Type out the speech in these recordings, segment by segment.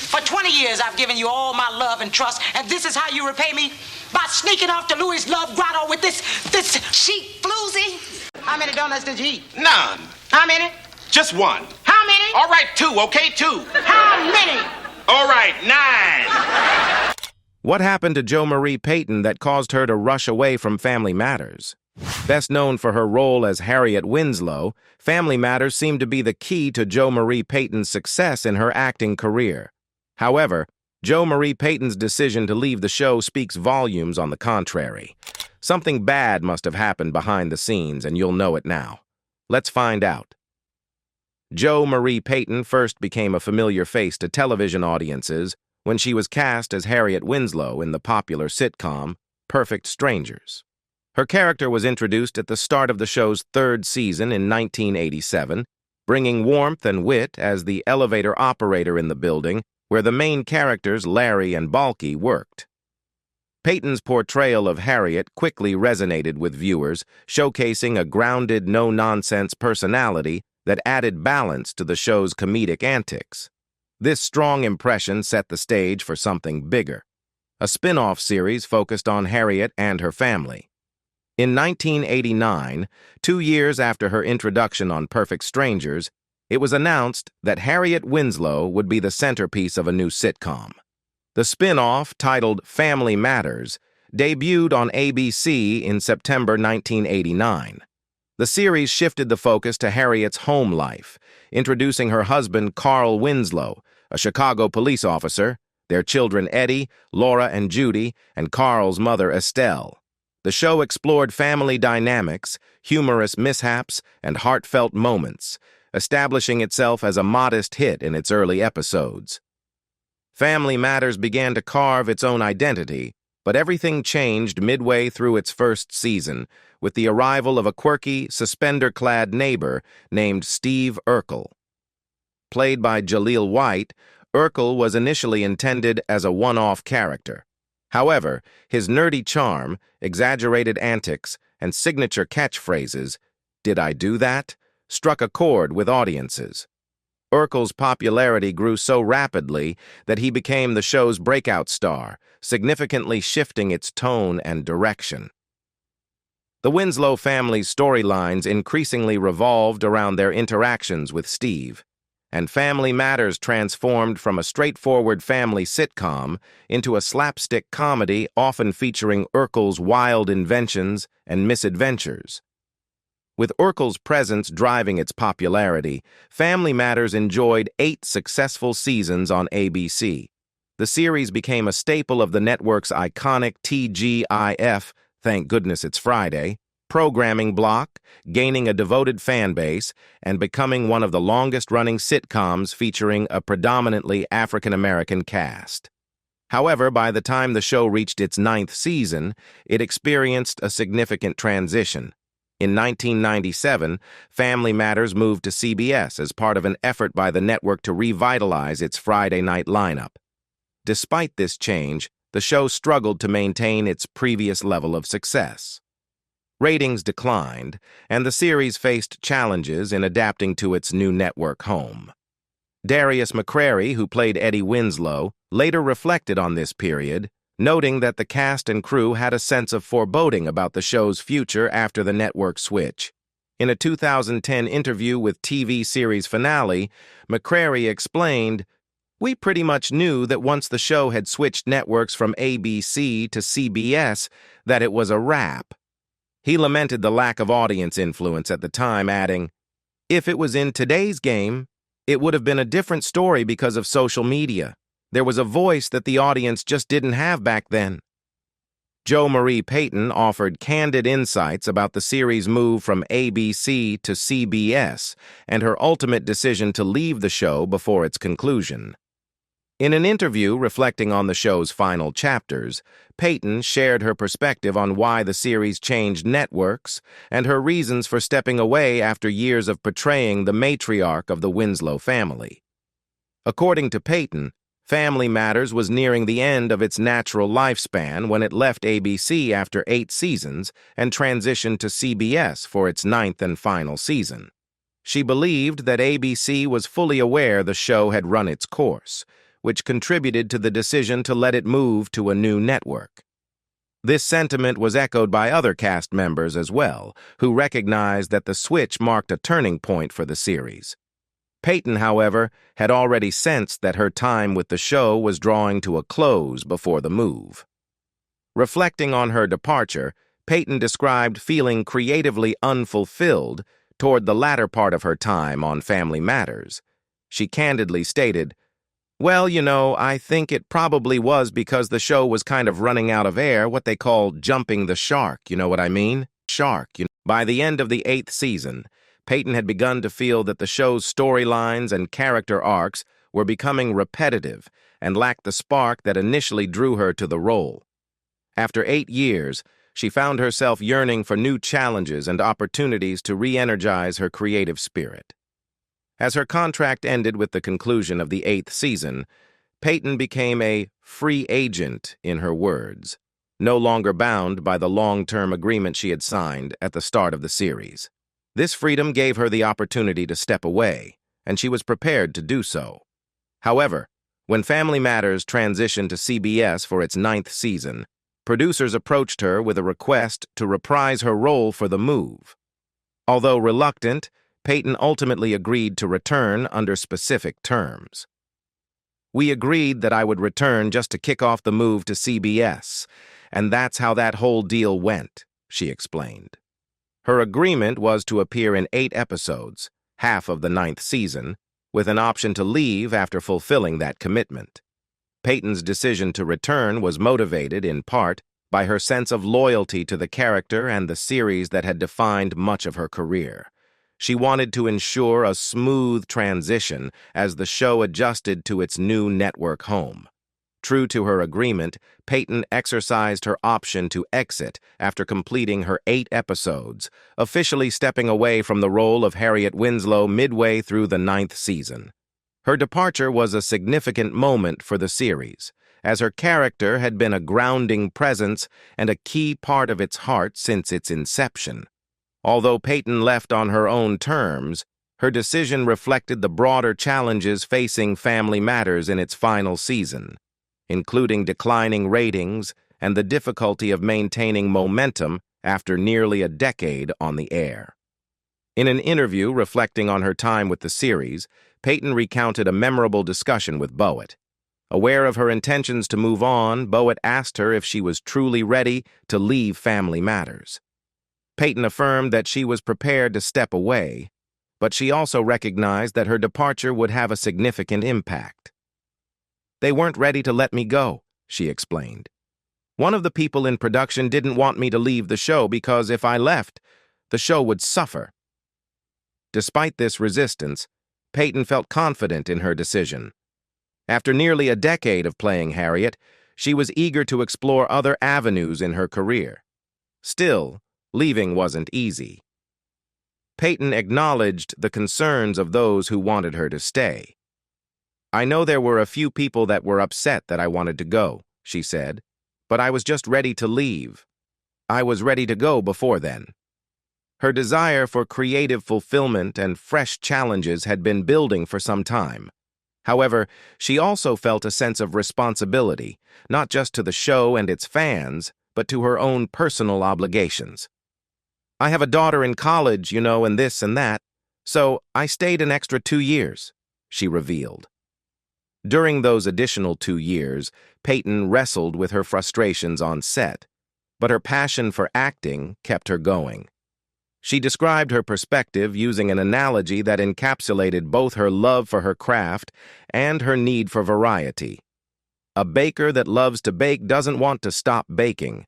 For 20 years, I've given you all my love and trust, and this is how you repay me? By sneaking off to Louis' Love Grotto with this chic floozy? How many donuts did you eat? None. How many? Just one. How many? All right, 2, okay, 2. How many? All right, 9. What happened to Jo Marie Payton that caused her to rush away from Family Matters? Best known for her role as Harriet Winslow, Family Matters seemed to be the key to Jo Marie Payton's success in her acting career. However, Jo Marie Payton's decision to leave the show speaks volumes on the contrary. Something bad must have happened behind the scenes, and you'll know it now. Let's find out. Jo Marie Payton first became a familiar face to television audiences when she was cast as Harriet Winslow in the popular sitcom Perfect Strangers. Her character was introduced at the start of the show's 3rd season in 1987, bringing warmth and wit as the elevator operator in the building where the main characters Larry and Balky worked. Payton's portrayal of Harriet quickly resonated with viewers, showcasing a grounded, no-nonsense personality that added balance to the show's comedic antics. This strong impression set the stage for something bigger, a spin-off series focused on Harriet and her family. In 1989, 2 years after her introduction on Perfect Strangers, it was announced that Harriet Winslow would be the centerpiece of a new sitcom. The spin-off, titled Family Matters, debuted on ABC in September 1989. The series shifted the focus to Harriet's home life, introducing her husband Carl Winslow, a Chicago police officer, their children Eddie, Laura, and Judy, and Carl's mother Estelle. The show explored family dynamics, humorous mishaps, and heartfelt moments, establishing itself as a modest hit in its early episodes. Family Matters began to carve its own identity, but everything changed midway through its 1st season with the arrival of a quirky, suspender-clad neighbor named Steve Urkel. Played by Jaleel White, Urkel was initially intended as a one-off character. However, his nerdy charm, exaggerated antics, and signature catchphrases, "Did I do that?" struck a chord with audiences. Urkel's popularity grew so rapidly that he became the show's breakout star, significantly shifting its tone and direction. The Winslow family's storylines increasingly revolved around their interactions with Steve, and Family Matters transformed from a straightforward family sitcom into a slapstick comedy often featuring Urkel's wild inventions and misadventures. With Urkel's presence driving its popularity, Family Matters enjoyed 8 successful seasons on ABC. The series became a staple of the network's iconic TGIF, thank goodness it's Friday, programming block, gaining a devoted fan base, and becoming one of the longest-running sitcoms featuring a predominantly African-American cast. However, by the time the show reached its 9th season, it experienced a significant transition. In 1997, Family Matters moved to CBS as part of an effort by the network to revitalize its Friday night lineup. Despite this change, the show struggled to maintain its previous level of success. Ratings declined, and the series faced challenges in adapting to its new network home. Darius McCrary, who played Eddie Winslow, later reflected on this period, noting that the cast and crew had a sense of foreboding about the show's future after the network switch. In a 2010 interview with TV series Finale, McCrary explained, "We pretty much knew that once the show had switched networks from ABC to CBS, that it was a wrap." He lamented the lack of audience influence at the time, adding, "If it was in today's game, it would have been a different story because of social media. There was a voice that the audience just didn't have back then." Jo Marie Payton offered candid insights about the series' move from ABC to CBS and her ultimate decision to leave the show before its conclusion. In an interview reflecting on the show's final chapters, Payton shared her perspective on why the series changed networks and her reasons for stepping away after years of portraying the matriarch of the Winslow family. According to Payton, Family Matters was nearing the end of its natural lifespan when it left ABC after 8 seasons and transitioned to CBS for its 9th and final season. She believed that ABC was fully aware the show had run its course, which contributed to the decision to let it move to a new network. This sentiment was echoed by other cast members as well, who recognized that the switch marked a turning point for the series. Payton, however, had already sensed that her time with the show was drawing to a close before the move. Reflecting on her departure, Payton described feeling creatively unfulfilled toward the latter part of her time on Family Matters. She candidly stated, "Well, I think it probably was because the show was kind of running out of air, what they call jumping the shark, you know what I mean? By the end of the 8th season, Payton had begun to feel that the show's storylines and character arcs were becoming repetitive and lacked the spark that initially drew her to the role. After 8 years, she found herself yearning for new challenges and opportunities to re-energize her creative spirit. As her contract ended with the conclusion of the 8th season, Payton became a free agent, in her words, no longer bound by the long-term agreement she had signed at the start of the series. This freedom gave her the opportunity to step away, and she was prepared to do so. However, when Family Matters transitioned to CBS for its 9th season, producers approached her with a request to reprise her role for the move. Although reluctant, Payton ultimately agreed to return under specific terms. "We agreed that I would return just to kick off the move to CBS, and that's how that whole deal went," she explained. Her agreement was to appear in 8 episodes, half of the 9th season, with an option to leave after fulfilling that commitment. Payton's decision to return was motivated, in part, by her sense of loyalty to the character and the series that had defined much of her career. She wanted to ensure a smooth transition as the show adjusted to its new network home. True to her agreement, Payton exercised her option to exit after completing her 8 episodes, officially stepping away from the role of Harriet Winslow midway through the 9th season. Her departure was a significant moment for the series, as her character had been a grounding presence and a key part of its heart since its inception. Although Payton left on her own terms, her decision reflected the broader challenges facing Family Matters in its final season, including declining ratings and the difficulty of maintaining momentum after nearly a decade on the air. In an interview reflecting on her time with the series, Payton recounted a memorable discussion with Bowitt. Aware of her intentions to move on, Bowitt asked her if she was truly ready to leave Family Matters. Payton affirmed that she was prepared to step away, but she also recognized that her departure would have a significant impact. "They weren't ready to let me go," she explained. "One of the people in production didn't want me to leave the show because if I left, the show would suffer." Despite this resistance, Payton felt confident in her decision. After nearly a decade of playing Harriet, she was eager to explore other avenues in her career. Still, leaving wasn't easy. Payton acknowledged the concerns of those who wanted her to stay. "I know there were a few people that were upset that I wanted to go," she said, "but I was just ready to leave. I was ready to go before then." Her desire for creative fulfillment and fresh challenges had been building for some time. However, she also felt a sense of responsibility, not just to the show and its fans, but to her own personal obligations. "I have a daughter in college, and this and that, so I stayed an extra 2 years," she revealed. During those additional 2 years, Payton wrestled with her frustrations on set, but her passion for acting kept her going. She described her perspective using an analogy that encapsulated both her love for her craft and her need for variety. A baker that loves to bake doesn't want to stop baking.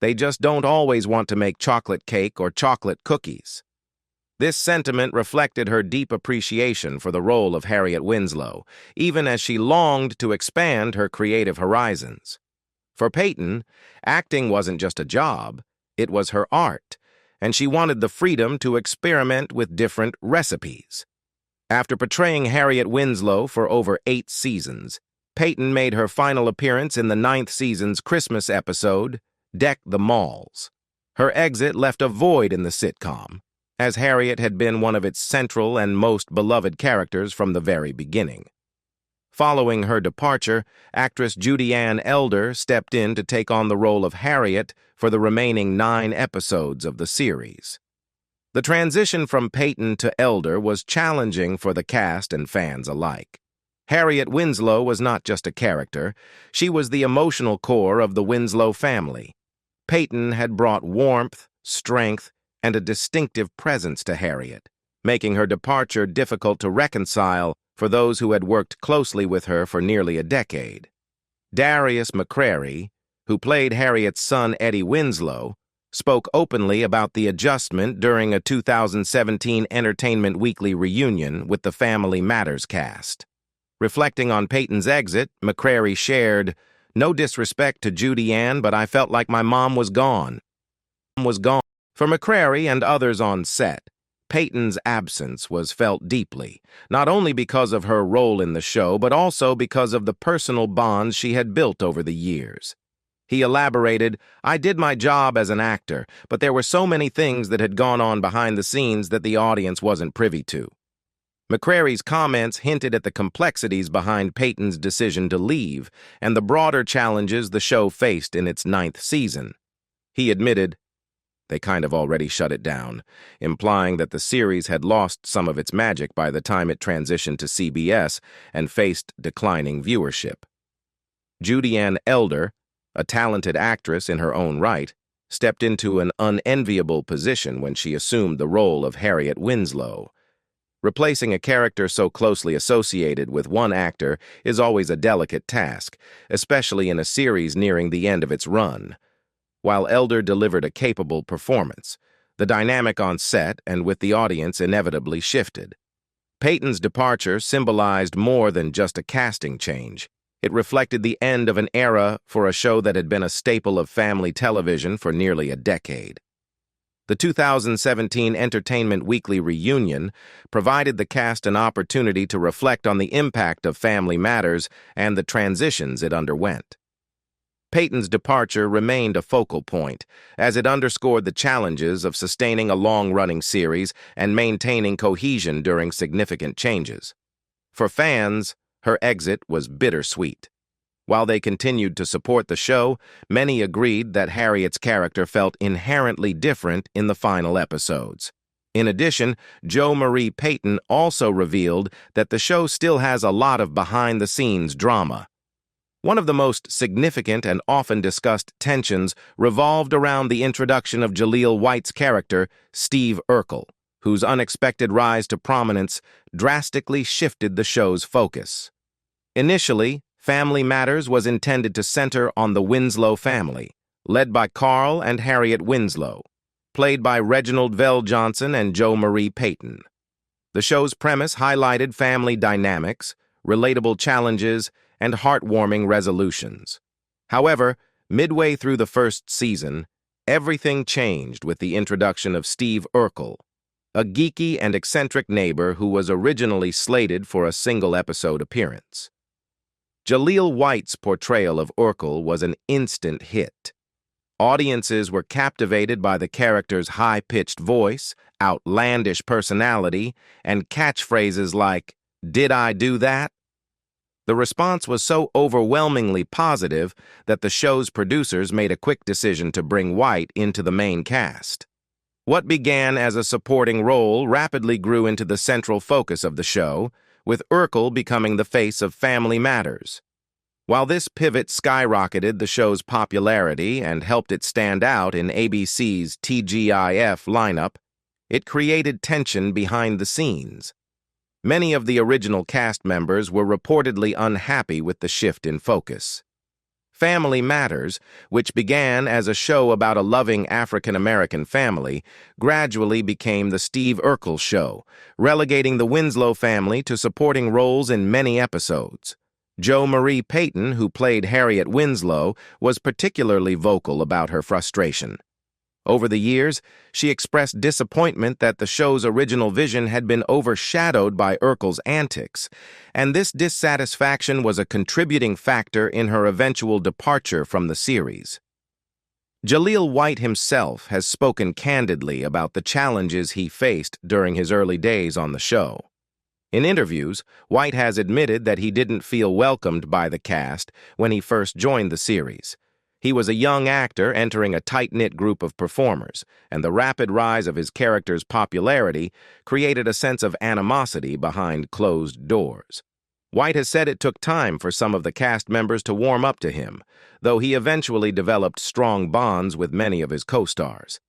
They just don't always want to make chocolate cake or chocolate cookies. This sentiment reflected her deep appreciation for the role of Harriet Winslow, even as she longed to expand her creative horizons. For Payton, acting wasn't just a job, it was her art, and she wanted the freedom to experiment with different recipes. After portraying Harriet Winslow for over 8 seasons, Payton made her final appearance in the 9th season's Christmas episode, Deck the Malls. Her exit left a void in the sitcom, as Harriet had been one of its central and most beloved characters from the very beginning. Following her departure, actress Judy Ann Elder stepped in to take on the role of Harriet for the remaining 9 episodes of the series. The transition from Payton to Elder was challenging for the cast and fans alike. Harriet Winslow was not just a character, she was the emotional core of the Winslow family. Payton had brought warmth, strength, and a distinctive presence to Harriet, making her departure difficult to reconcile for those who had worked closely with her for nearly a decade. Darius McCrary, who played Harriet's son Eddie Winslow, spoke openly about the adjustment during a 2017 Entertainment Weekly reunion with the Family Matters cast. Reflecting on Payton's exit, McCrary shared, "No disrespect to Judy Ann, but I felt like my mom was gone." For McCrary and others on set, Payton's absence was felt deeply, not only because of her role in the show, but also because of the personal bonds she had built over the years. He elaborated, "I did my job as an actor, but there were so many things that had gone on behind the scenes that the audience wasn't privy to." McCrary's comments hinted at the complexities behind Payton's decision to leave and the broader challenges the show faced in its 9th season. He admitted, "They kind of already shut it down," implying that the series had lost some of its magic by the time it transitioned to CBS and faced declining viewership. Judy Ann Elder, a talented actress in her own right, stepped into an unenviable position when she assumed the role of Harriet Winslow. Replacing a character so closely associated with one actor is always a delicate task, especially in a series nearing the end of its run. While Elder delivered a capable performance, the dynamic on set and with the audience inevitably shifted. Payton's departure symbolized more than just a casting change. It reflected the end of an era for a show that had been a staple of family television for nearly a decade. The 2017 Entertainment Weekly reunion provided the cast an opportunity to reflect on the impact of Family Matters and the transitions it underwent. Payton's departure remained a focal point, as it underscored the challenges of sustaining a long-running series and maintaining cohesion during significant changes. For fans, her exit was bittersweet. While they continued to support the show, many agreed that Harriet's character felt inherently different in the final episodes. In addition, Jo Marie Payton also revealed that the show still has a lot of behind-the-scenes drama. One of the most significant and often discussed tensions revolved around the introduction of Jaleel White's character, Steve Urkel, whose unexpected rise to prominence drastically shifted the show's focus. Initially, Family Matters was intended to center on the Winslow family, led by Carl and Harriet Winslow, played by Reginald VelJohnson and Jo Marie Payton. The show's premise highlighted family dynamics, relatable challenges, and heartwarming resolutions. However, midway through the first season, everything changed with the introduction of Steve Urkel, a geeky and eccentric neighbor who was originally slated for a single-episode appearance. Jaleel White's portrayal of Urkel was an instant hit. Audiences were captivated by the character's high-pitched voice, outlandish personality, and catchphrases like, "Did I do that?" The response was so overwhelmingly positive that the show's producers made a quick decision to bring White into the main cast. What began as a supporting role rapidly grew into the central focus of the show, with Urkel becoming the face of Family Matters. While this pivot skyrocketed the show's popularity and helped it stand out in ABC's TGIF lineup, it created tension behind the scenes. Many of the original cast members were reportedly unhappy with the shift in focus. Family Matters, which began as a show about a loving African-American family, gradually became the Steve Urkel Show, relegating the Winslow family to supporting roles in many episodes. Jo Marie Payton, who played Harriet Winslow, was particularly vocal about her frustration. Over the years, she expressed disappointment that the show's original vision had been overshadowed by Urkel's antics, and this dissatisfaction was a contributing factor in her eventual departure from the series. Jaleel White himself has spoken candidly about the challenges he faced during his early days on the show. In interviews, White has admitted that he didn't feel welcomed by the cast when he first joined the series. He was a young actor entering a tight-knit group of performers, and the rapid rise of his character's popularity created a sense of animosity behind closed doors. White has said it took time for some of the cast members to warm up to him, though he eventually developed strong bonds with many of his co-stars.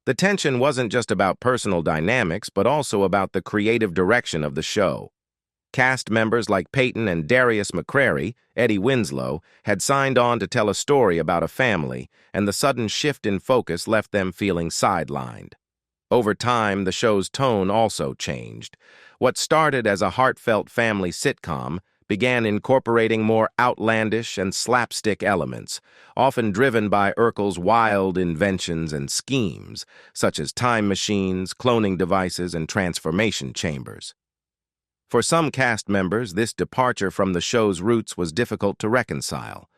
The tension wasn't just about personal dynamics, but also about the creative direction of the show. Cast members like Payton and Darius McCrary, Eddie Winslow, had signed on to tell a story about a family, and the sudden shift in focus left them feeling sidelined. Over time, the show's tone also changed. What started as a heartfelt family sitcom began incorporating more outlandish and slapstick elements, often driven by Urkel's wild inventions and schemes, such as time machines, cloning devices, and transformation chambers. For some cast members, this departure from the show's roots was difficult to reconcile.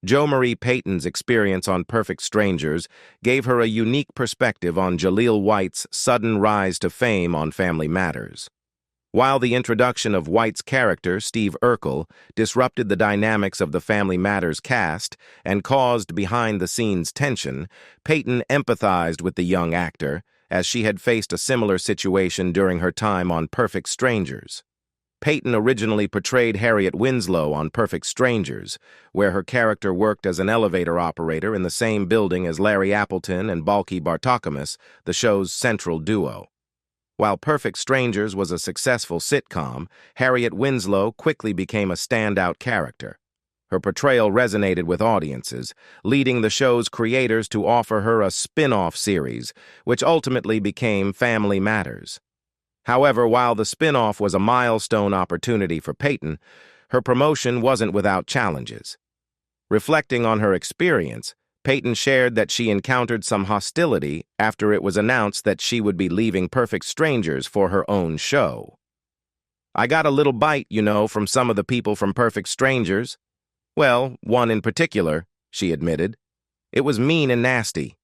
Jo Marie Payton's experience on Perfect Strangers gave her a unique perspective on Jaleel White's sudden rise to fame on Family Matters. While the introduction of White's character, Steve Urkel, disrupted the dynamics of the Family Matters cast and caused behind-the-scenes tension, Payton empathized with the young actor, as she had faced a similar situation during her time on Perfect Strangers. Payton originally portrayed Harriet Winslow on Perfect Strangers, where her character worked as an elevator operator in the same building as Larry Appleton and Balki Bartokomous, the show's central duo. While Perfect Strangers was a successful sitcom, Harriet Winslow quickly became a standout character. Her portrayal resonated with audiences, leading the show's creators to offer her a spin-off series, which ultimately became Family Matters. However, while the spin-off was a milestone opportunity for Payton, her promotion wasn't without challenges. Reflecting on her experience, Payton shared that she encountered some hostility after it was announced that she would be leaving Perfect Strangers for her own show. "I got a little bite, from some of the people from Perfect Strangers. Well, one in particular," she admitted. "It was mean and nasty."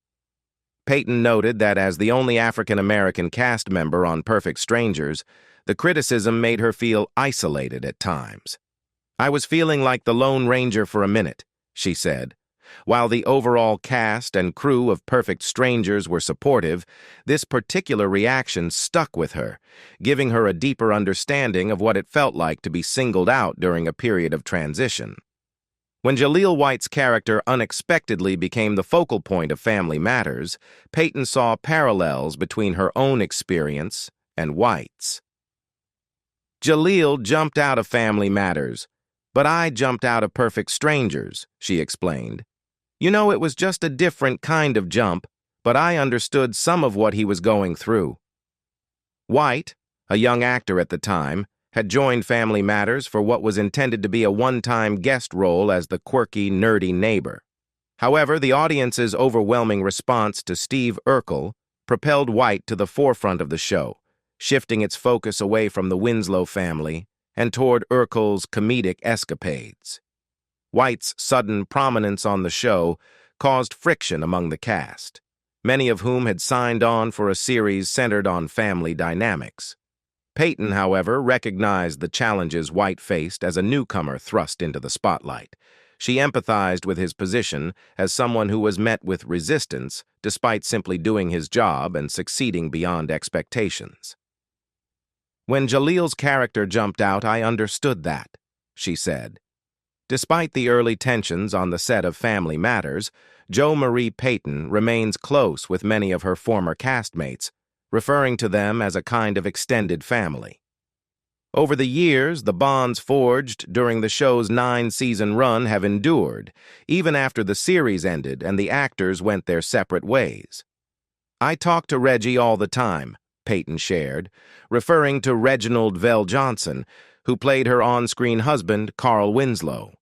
Payton noted that as the only African-American cast member on Perfect Strangers, the criticism made her feel isolated at times. "I was feeling like the Lone Ranger for a minute," she said. While the overall cast and crew of Perfect Strangers were supportive, this particular reaction stuck with her, giving her a deeper understanding of what it felt like to be singled out during a period of transition. When Jaleel White's character unexpectedly became the focal point of Family Matters, Payton saw parallels between her own experience and White's. "Jaleel jumped out of Family Matters, but I jumped out of Perfect Strangers," she explained. "It was just a different kind of jump, but I understood some of what he was going through." White, a young actor at the time, had joined Family Matters for what was intended to be a one-time guest role as the quirky, nerdy neighbor. However, the audience's overwhelming response to Steve Urkel propelled White to the forefront of the show, shifting its focus away from the Winslow family and toward Urkel's comedic escapades. White's sudden prominence on the show caused friction among the cast, many of whom had signed on for a series centered on family dynamics. Payton, however, recognized the challenges White faced as a newcomer thrust into the spotlight. She empathized with his position as someone who was met with resistance despite simply doing his job and succeeding beyond expectations. "When Jaleel's character jumped out, I understood that," she said. Despite the early tensions on the set of Family Matters, Jo Marie Payton remains close with many of her former castmates, referring to them as a kind of extended family. Over the years, the bonds forged during the show's 9-season run have endured, even after the series ended and the actors went their separate ways. "I talk to Reggie all the time," Payton shared, referring to Reginald Vell Johnson, who played her on-screen husband, Carl Winslow.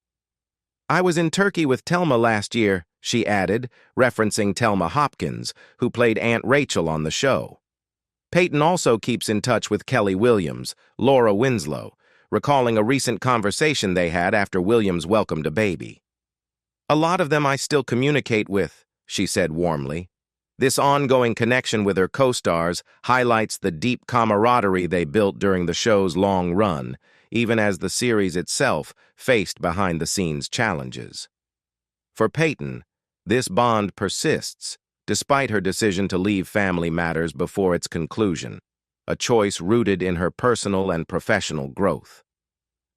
"I was in Turkey with Telma last year," she added, referencing Telma Hopkins, who played Aunt Rachel on the show. Payton also keeps in touch with Kelly Williams, Laura Winslow, recalling a recent conversation they had after Williams welcomed a baby. "A lot of them I still communicate with," she said warmly. This ongoing connection with her co-stars highlights the deep camaraderie they built during the show's long run, even as the series itself faced behind-the-scenes challenges. For Payton, this bond persists, despite her decision to leave Family Matters before its conclusion, a choice rooted in her personal and professional growth.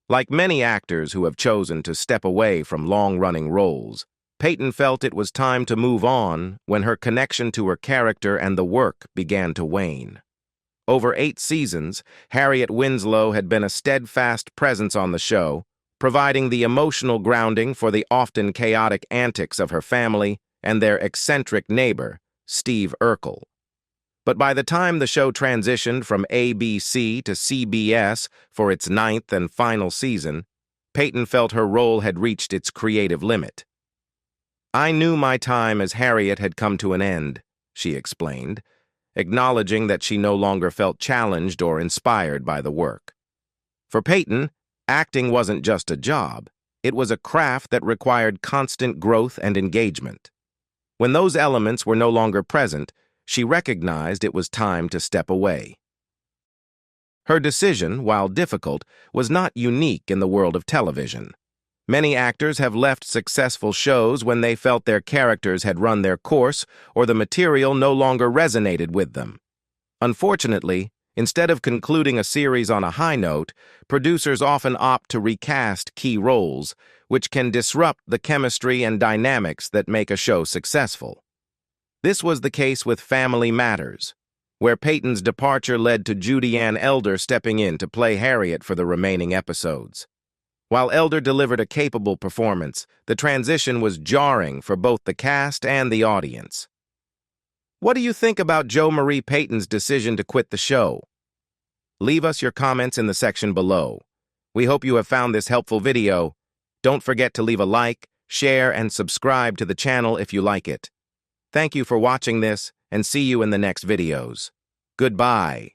Like many actors who have chosen to step away from long-running roles, Payton felt it was time to move on when her connection to her character and the work began to wane. Over 8 seasons, Harriet Winslow had been a steadfast presence on the show, providing the emotional grounding for the often chaotic antics of her family and their eccentric neighbor, Steve Urkel. But by the time the show transitioned from ABC to CBS for its 9th and final season, Payton felt her role had reached its creative limit. "I knew my time as Harriet had come to an end," she explained, acknowledging that she no longer felt challenged or inspired by the work. For Payton, acting wasn't just a job, it was a craft that required constant growth and engagement. When those elements were no longer present, she recognized it was time to step away. Her decision, while difficult, was not unique in the world of television. Many actors have left successful shows when they felt their characters had run their course or the material no longer resonated with them. Unfortunately, instead of concluding a series on a high note, producers often opt to recast key roles, which can disrupt the chemistry and dynamics that make a show successful. This was the case with Family Matters, where Payton's departure led to Judy Ann Elder stepping in to play Harriet for the remaining episodes. While Elder delivered a capable performance, the transition was jarring for both the cast and the audience. What do you think about Jo Marie Payton's decision to quit the show? Leave us your comments in the section below. We hope you have found this helpful video. Don't forget to leave a like, share, and subscribe to the channel if you like it. Thank you for watching this, and see you in the next videos. Goodbye.